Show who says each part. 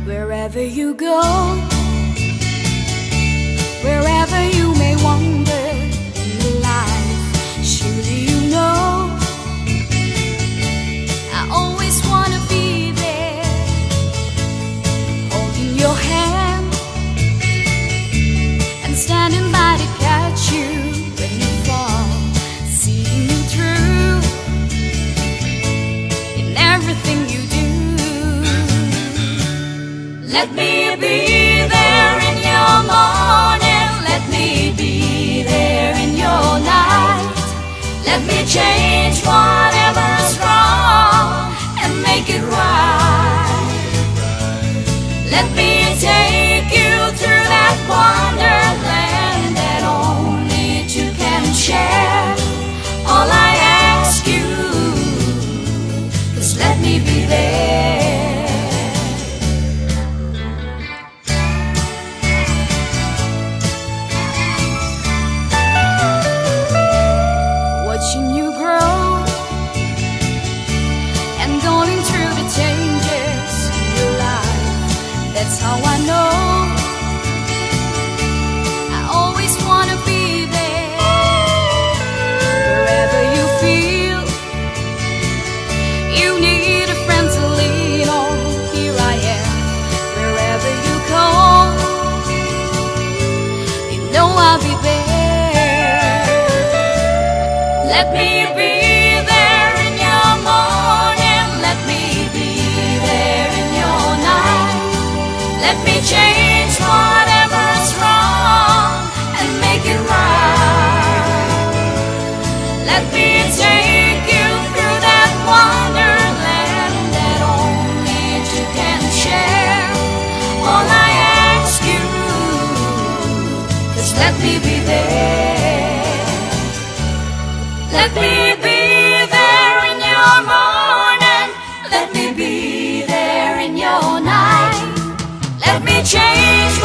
Speaker 1: Wherever you go, wherever you may wander in your life, surely you know I always want to be there, holding your hand and standing by to catch you when you fall, seeing you through in everything you do. Let me be there in your morning, let me be there in your night. Let me change whatever's wrong and make it right. Let me take you through that wonderland that only two can share. All I ask you is let me be there. Watching you grow and going through the changes in your life, that's how I know I always want to be there. Wherever you feel you need a friend to lean on, here I am. Wherever you go, you know I'll be there. Let me be there in your morning, let me be there in your night. Let me change whatever's wrong and make it right. Let me take you through that wonderland that only two can share. All I ask you is let me be there. Let me be there in your morning, let me be there in your night. Let me change